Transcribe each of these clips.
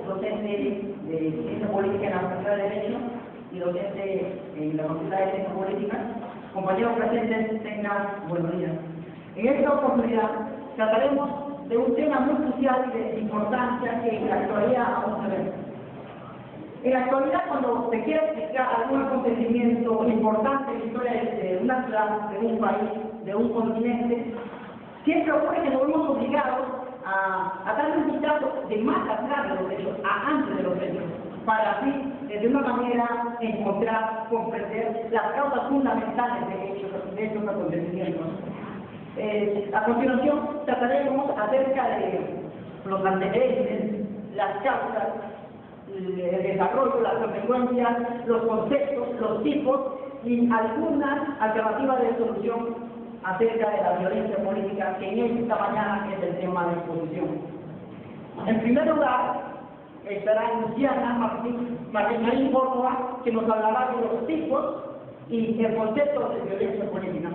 docente de Ciencia Política en la Facultad de Derecho y docente en la Facultad de Ciencia Política. Compañeros presentes, tengan buenos días. En esta oportunidad trataremos de un tema muy crucial y de importancia que en la actualidad aún se ve. En la actualidad, cuando se quiere explicar algún acontecimiento importante en la historia de una ciudad, de un país, de un continente, siempre ocurre que nos vemos obligados a dar un vistazo de más atrás de los hechos, a antes de los hechos, para así, de una manera, encontrar, comprender las causas fundamentales de estos acontecimientos. A continuación, trataremos acerca de los antecedentes, las causas, el desarrollo, las consecuencias, los conceptos, los tipos y algunas alternativas de solución acerca de la violencia política, que en esta mañana es el tema de exposición. En primer lugar, estará Luciana Marín Córdoba, que nos hablará de los tipos y el concepto de violencia política.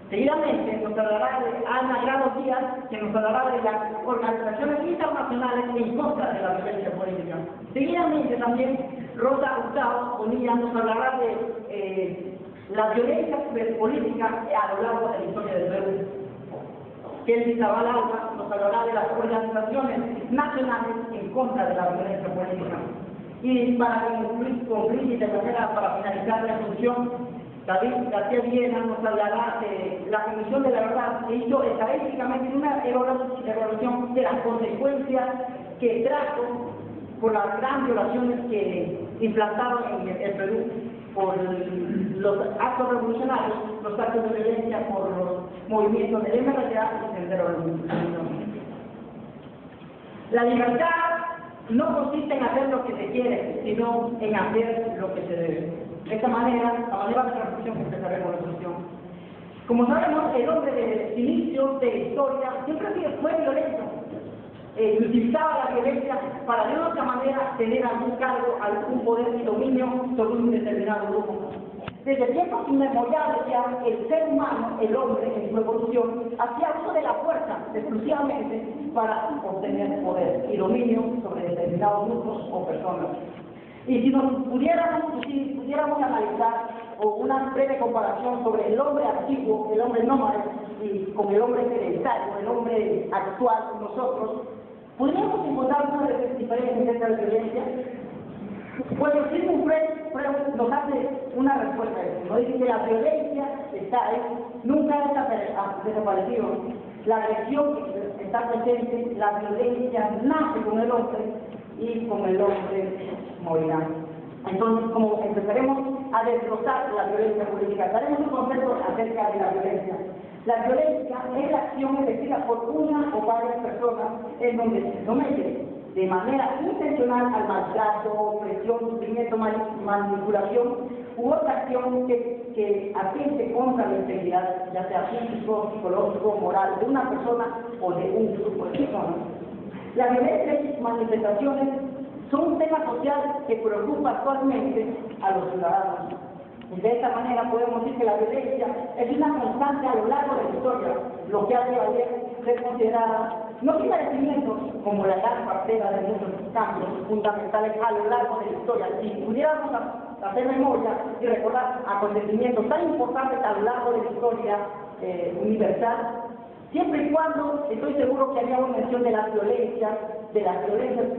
Seguidamente nos hablará de Ana Grado Díaz, que nos hablará de las organizaciones internacionales en contra de la violencia política. Seguidamente también Rosa Gustavo Bonilla nos hablará de la violencia política a lo largo de la historia del Perú. Kelly Zavala nos hablará de las organizaciones nacionales en contra de la violencia política. Y para concluir y de manera para finalizar la exposición, David García Viena nos hablará de la Comisión de la Verdad, que hizo estadísticamente una evaluación de las consecuencias que trajo por las grandes violaciones que implantaron en el Perú por los actos revolucionarios, los actos de violencia, por los movimientos del MRTA y Sendero Luminoso. La libertad no consiste en hacer lo que se quiere, sino en hacer lo que se debe. De esta manera, a manera de reflexión, empezaremos la solución. Como sabemos, el hombre desde el inicio de la historia siempre fue violento. Utilizaba la violencia para de otra manera tener algún cargo, algún poder y dominio sobre un determinado grupo. Desde tiempos inmemoriales ya el ser humano, el hombre en su evolución, hacía uso de la fuerza exclusivamente para obtener poder y dominio sobre determinados grupos o personas. Y si pudiéramos analizar una breve comparación sobre el hombre antiguo, el hombre nómada, y con el hombre sedentario, el hombre actual, nosotros, ¿podríamos encontrar una diferencia entre la violencia? Pues el Sigmund Freud nos hace una respuesta a eso. Nos dice que la violencia nunca ha desaparecido. La agresión está presente, la violencia nace con el hombre y con el hombre morirá. Entonces, como empezaremos a desglosar la violencia política, daremos un concepto acerca de la violencia. La violencia es la acción ejercida por una o varias personas en donde se somete de manera intencional al maltrato, opresión, sufrimiento, manipulación u otra acción que atente contra la integridad, ya sea físico, psicológico, moral, de una persona o de un grupo de personas. La violencia y sus manifestaciones son un tema social que preocupa actualmente a los ciudadanos. De esta manera podemos decir que la violencia es una constante a lo largo de la historia, lo que hace valer ser considerada no sin merecimientos como la gran partera de muchos cambios fundamentales a lo largo de la historia. Si pudiéramos hacer memoria y recordar acontecimientos tan importantes a lo largo de la historia universal, siempre y cuando estoy seguro que haríamos mención de las violencias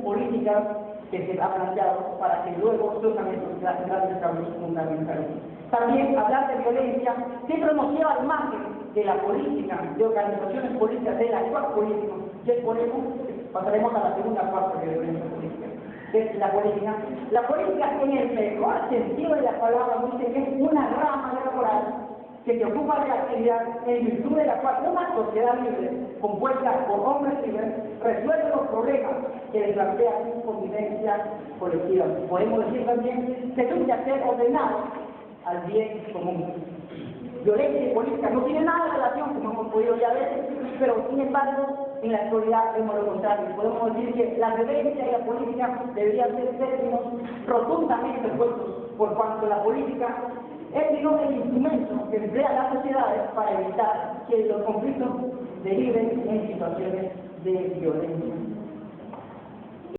políticas que se ha planteado para que luego surjan estos grandes cambios fundamentales. También hablar de violencia siempre nos lleva al margen de la política, de organizaciones políticas, del actual político. Y por eso pasaremos a la segunda parte de violencia política, que es la política. La política, en el mejor sentido de la palabra, dice que es una rama de la moral que se ocupa de la actividad en virtud de la cual una sociedad libre, compuesta por hombres libres, resuelve los problemas que le plantea su convivencia colectiva. Podemos decir también que es un quehacer ordenado al bien común. Violencia y política no tienen nada de relación, como hemos podido ya ver, pero sin embargo, en la actualidad vemos lo contrario. Podemos decir que la violencia y la política deberían ser términos rotundamente opuestos, por cuanto la política es, digamos, el instrumento que emplea las sociedades para evitar que los conflictos deriven en situaciones de violencia.